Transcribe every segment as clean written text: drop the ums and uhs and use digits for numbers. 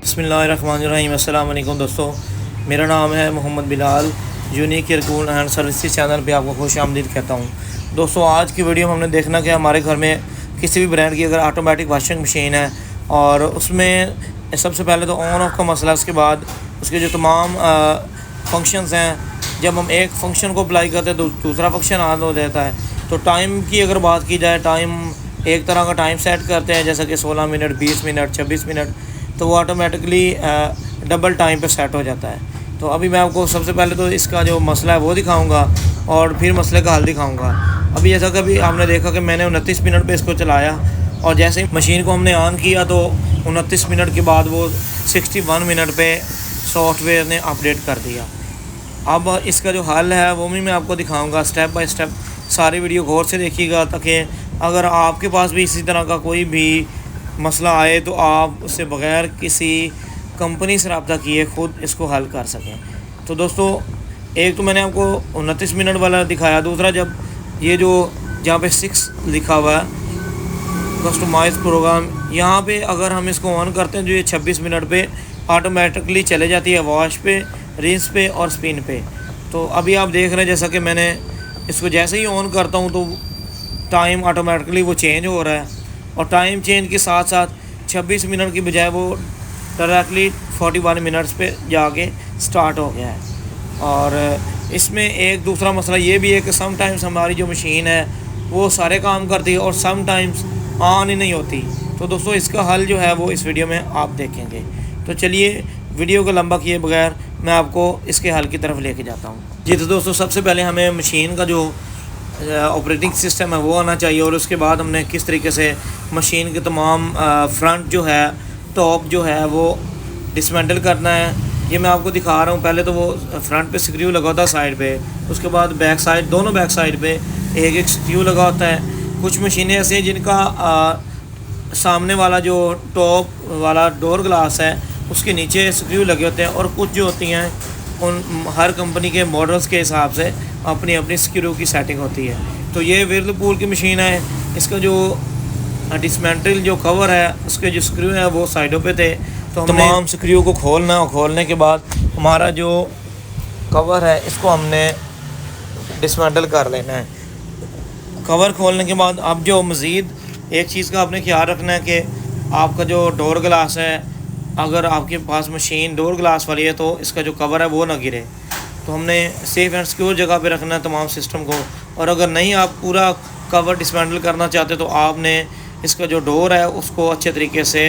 बिस्मिल्लाहिर्रहमानिर्रहीम। अस्सलाम वालेकुम दोस्तों, मेरा नाम है Mohammad Bilal. Unique aircool and services channel पे आपको खुश आमदीद कहता हूँ। दोस्तों, आज की वीडियो में हमने देखना कि हमारे घर में किसी भी ब्रांड की अगर ऑटोमेटिक वॉशिंग मशीन है और उसमें सबसे पहले तो ऑन ऑफ का मसला, उसके बाद उसके जो तमाम फंक्शंस हैं, जब हम एक फंक्शन को अप्लाई करते हैं तो दूसरा फंक्शन ऑन हो जाता है। तो टाइम की अगर बात की जाए, टाइम एक तरह का टाइम सेट करते हैं, जैसा कि 16 मिनट, 20 मिनट, 26 मिनट, तो वो ऑटोमेटिकली डबल टाइम पे सेट हो जाता है। तो अभी मैं आपको सबसे पहले तो इसका जो मसला है वो दिखाऊंगा और फिर मसले का हल दिखाऊंगा। अभी जैसा कि अभी आपने देखा कि मैंने 29 मिनट पे इसको चलाया और जैसे ही मशीन को हमने ऑन किया तो 29 मिनट के बाद वो 61 मिनट पे सॉफ्टवेयर ने अपडेट कर दिया। अब इसका जो हल है वो भी मैं आपको दिखाऊंगा स्टेप बाय स्टेप। सारी वीडियो गौर से देखिएगा ताकि अगर आपके पास भी इसी तरह का कोई भी मसला आए तो आप उससे बग़ैर किसी कंपनी से रब्ता किए खुद इसको हल कर सकें। तो दोस्तों, एक तो मैंने आपको 29 मिनट वाला दिखाया। दूसरा, जब ये जो जहाँ पे 6 लिखा हुआ है कस्टमाइज प्रोग्राम, यहाँ पे अगर हम इसको ऑन करते हैं जो ये 26 मिनट पे ऑटोमेटिकली चले जाती है वॉश पे, रिंस पे और स्पिन पे। तो अभी आप देख रहे हैं जैसा कि मैंने इसको जैसे ही ऑन करता हूँ तो टाइम ऑटोमेटिकली वो चेंज हो रहा है और टाइम चेंज के साथ साथ 26 मिनट की बजाय वो डायरेक्टली 41 मिनट्स पे जाके स्टार्ट हो गया है। और इसमें एक दूसरा मसला ये भी है कि समटाइम्स हमारी जो मशीन है वो सारे काम करती है और समटाइम्स ऑन ही नहीं होती। तो दोस्तों, इसका हल जो है वो इस वीडियो में आप देखेंगे। तो चलिए, वीडियो को लंबा किए बगैर मैं आपको इसके हल की तरफ लेके जाता हूँ। जी तो दोस्तों, सबसे पहले हमें मशीन का जो ऑपरेटिंग सिस्टम है वो आना चाहिए और उसके बाद हमने किस तरीके से मशीन के तमाम फ्रंट जो है, टॉप जो है वो डिसमेंटल करना है, ये मैं आपको दिखा रहा हूँ। पहले तो वो फ्रंट पे स्क्रू लगा होता है साइड पे, उसके बाद बैक साइड, दोनों बैक साइड पे एक एक स्क्रू लगा होता है। कुछ मशीनें ऐसी हैं जिनका सामने वाला जो टॉप वाला डोर ग्लास है उसके नीचे स्क्रू लगे होते हैं और कुछ जो होती हैं उन हर कंपनी के मॉडल्स के हिसाब से अपनी अपनी स्क्रू की सेटिंग होती है। तो ये व्हर्लपूल की मशीन है, इसका जो डिसमेंटल जो कवर है उसके जो स्क्रू है वो साइडों पे थे। तो तमाम स्क्रू को खोलना और खोलने के बाद हमारा जो कवर है इसको हमने डिसमेंटल कर लेना है। कवर खोलने के बाद अब जो मज़ीद एक चीज़ का आपने ख्याल रखना है कि आपका जो डोर ग्लास है, अगर आपके पास मशीन डोर ग्लास वाली है तो इसका जो कवर है वो ना गिरे। तो हमने सेफ़ एंड सिक्योर जगह पे रखना है तमाम सिस्टम को। और अगर नहीं आप पूरा कवर डिसमेंटल करना चाहते तो आपने इसका जो डोर है उसको अच्छे तरीके से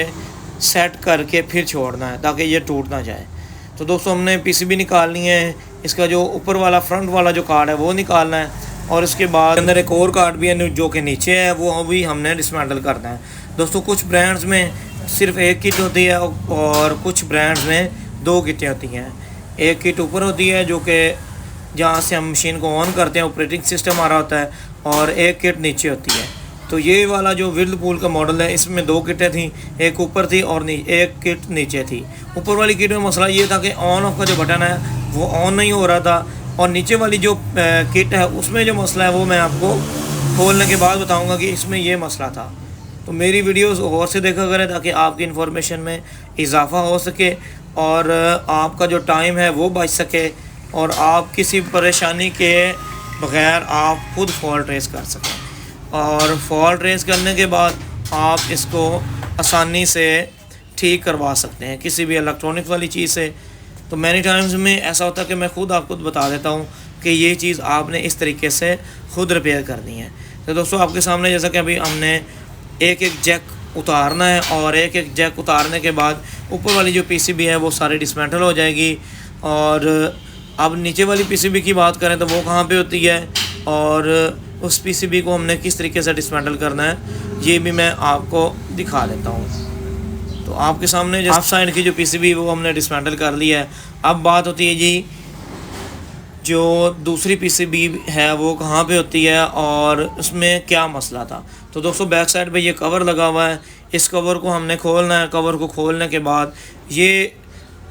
सेट करके फिर छोड़ना है ताकि ये टूट ना जाए। तो दोस्तों, हमने पीसीबी निकालनी है, इसका जो ऊपर वाला फ्रंट वाला जो कार्ड है वो निकालना है और उसके बाद अंदर एक और कार्ड भी है जो कि नीचे है, वो भी हमने डिसमेंटल करना है। दोस्तों, कुछ ब्रांड्स में सिर्फ एक किट होती है और कुछ ब्रांड्स में 2 किटें होती हैं। एक किट ऊपर होती है जो कि जहाँ से हम मशीन को ऑन करते हैं, ऑपरेटिंग सिस्टम आ रहा होता है, और एक किट नीचे होती है। तो ये वाला जो व्हर्लपूल का मॉडल है इसमें 2 किटें थी, एक ऊपर थी और एक किट नीचे थी। ऊपर वाली किट में मसला ये था कि ऑन ऑफ का जो बटन है वो ऑन नहीं हो रहा था और नीचे वाली जो किट है उसमें जो मसला है वो मैं आपको खोलने के बाद बताऊँगा कि इसमें ये मसला था। तो मेरी वीडियोस और से देखा करें ताकि आपकी इन्फॉर्मेशन में इजाफ़ा हो सके और आपका जो टाइम है वो बच सके और आप किसी परेशानी के बग़ैर आप खुद फॉल्ट ट्रेस कर सकें। और फॉल्ट ट्रेस करने के बाद आप इसको आसानी से ठीक करवा सकते हैं किसी भी इलेक्ट्रॉनिक वाली चीज़ से। तो मैनी टाइम्स में ऐसा होता है कि मैं खुद आपको बता देता हूँ कि ये चीज़ आपने इस तरीके से खुद रिपेयर करनी है। तो दोस्तों, आपके सामने जैसा कि अभी हमने एक एक जैक उतारना है और एक एक जैक उतारने के बाद ऊपर वाली जो पीसीबी है वो सारी डिसमेंटल हो जाएगी। और अब नीचे वाली पीसीबी की बात करें तो वो कहाँ पे होती है और उस पीसीबी को हमने किस तरीके से डिसमेंटल करना है ये भी मैं आपको दिखा देता हूँ। तो आपके सामने जो हाफ साइड की जो पीसीबी वो हमने डिसमेंटल कर ली है। अब बात होती है जी जो दूसरी पीसीबी है वो कहाँ पे होती है और उसमें क्या मसला था। तो दोस्तों, बैक साइड पे ये कवर लगा हुआ है, इस कवर को हमने खोलना है। कवर को खोलने के बाद ये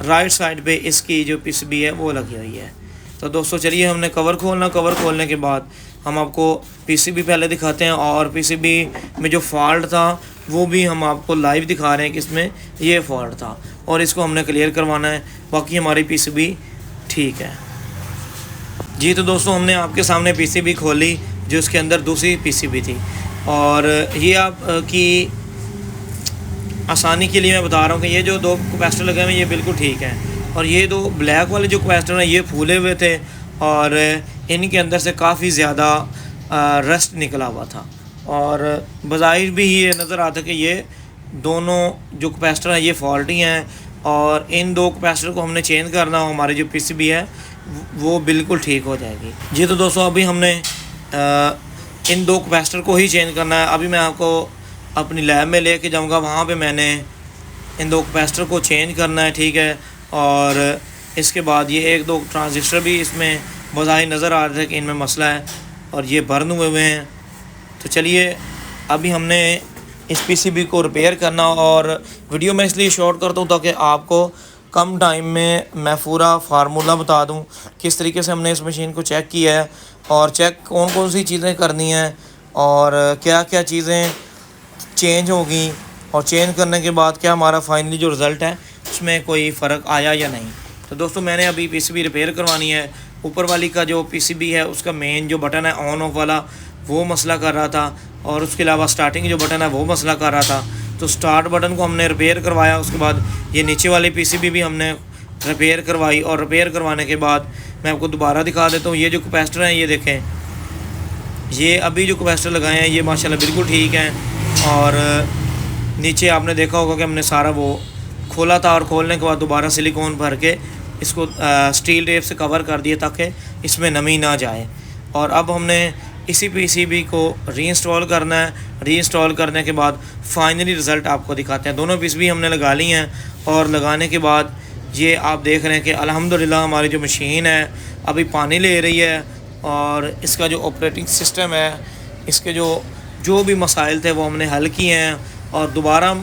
राइट साइड पे इसकी जो पीसीबी है वो लगी हुई है। तो दोस्तों, चलिए हमने कवर खोलना। कवर खोलने के बाद हम आपको पीसीबी पहले दिखाते हैं और पीसीबी में जो फॉल्ट था वो भी हम आपको लाइव दिखा रहे हैं कि इसमें ये फॉल्ट था और इसको हमने क्लियर करवाना है। बाकी हमारी पीसीबी ठीक है जी। तो दोस्तों हमने आपके सामने पीसीबी खोली जो उसके अंदर दूसरी पीसीबी थी, और ये आप की आसानी के लिए मैं बता रहा हूँ कि ये जो दो कैपेसिटर लगे हुए हैं ये बिल्कुल ठीक हैं, और ये दो ब्लैक वाले जो कैपेसिटर हैं ये फूले हुए थे और इनके अंदर से काफ़ी ज़्यादा रस्ट निकला हुआ था, और बज़ाहिर भी ये नज़र आता कि ये दोनों जो कैपेसिटर हैं ये फॉल्टी हैं, और इन दो कैपेसिटर को हमने चेंज करना हो, हमारी जो पीसीबी है वो बिल्कुल ठीक हो जाएगी जी। तो दोस्तों अभी हमने इन दो कैपेसिटर को ही चेंज करना है। अभी मैं आपको अपनी लैब में लेके जाऊंगा, वहाँ पे मैंने इन दो कैपेसिटर को चेंज करना है, ठीक है। और इसके बाद ये एक दो ट्रांजिस्टर भी इसमें बज़ाहिर नज़र आ रहा था कि इनमें मसला है और ये बर्न हुए हुए हैं। तो चलिए अभी हमने इस पीसीबी को रिपेयर करना, और वीडियो मैं इसलिए शॉर्ट करता हूँ ताकि आपको कम टाइम में मैं पूरा फार्मूला बता दूं किस तरीके से हमने इस मशीन को चेक किया है, और चेक कौन कौन सी चीज़ें करनी हैं और क्या क्या चीज़ें चेंज होगी, और चेंज करने के बाद क्या हमारा फाइनली जो रिज़ल्ट है उसमें कोई फ़र्क आया या नहीं। तो दोस्तों मैंने अभी पीसीबी रिपेयर करवानी है। ऊपर वाली का जो पीसीबी है उसका मेन जो बटन है ऑन ऑफ वाला वो मसला कर रहा था, और उसके अलावा स्टार्टिंग जो बटन है वो मसला कर रहा था। तो स्टार्ट बटन को हमने रिपेयर करवाया, उसके बाद ये नीचे वाली पीसीबी भी हमने रिपेयर करवाई, और रिपेयर करवाने के बाद मैं आपको दोबारा दिखा देता हूँ। ये जो कैपेसिटर हैं ये देखें, ये अभी जो कैपेसिटर लगाए हैं ये माशाल्लाह बिल्कुल ठीक हैं, और नीचे आपने देखा होगा कि हमने सारा वो खोला था, और खोलने के बाद दोबारा सिलिकॉन भर के इसको स्टील टेप से कवर कर दिया ताकि इसमें नमी ना जाए। और अब हमने इसी पीसीबी को रीइंस्टॉल करना है। रीइंस्टॉल करने के बाद फाइनली रिज़ल्ट आपको दिखाते हैं। दोनों पीसीबी हमने लगा ली हैं, और लगाने के बाद ये आप देख रहे हैं कि अल्हम्दुलिल्लाह हमारी जो मशीन है अभी पानी ले रही है, और इसका जो ऑपरेटिंग सिस्टम है, इसके जो भी मसाइल थे वो हमने हल किए हैं, और दोबारा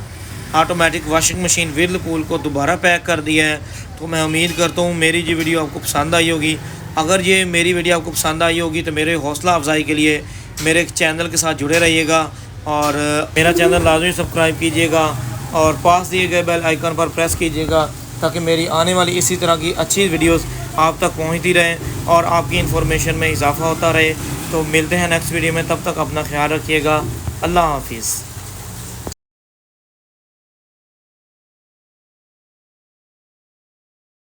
ऑटोमेटिक वॉशिंग मशीन व्हिर्लपूल को दोबारा पैक कर दिया है। तो मैं उम्मीद करता हूँ मेरी ये वीडियो आपको पसंद आई होगी। अगर ये मेरी वीडियो आपको पसंद आई होगी तो मेरे हौसला अफजाई के लिए मेरे चैनल के साथ जुड़े रहिएगा, और मेरा चैनल लाजमी सब्सक्राइब कीजिएगा, और पास दिए गए बेल आइकन पर प्रेस कीजिएगा ताकि मेरी आने वाली इसी तरह की अच्छी वीडियोस आप तक पहुंचती रहें और आपकी इन्फॉर्मेशन में इजाफ़ा होता रहे। तो मिलते हैं नेक्स्ट वीडियो में, तब तक अपना ख्याल रखिएगा। अल्लाह हाफिज़।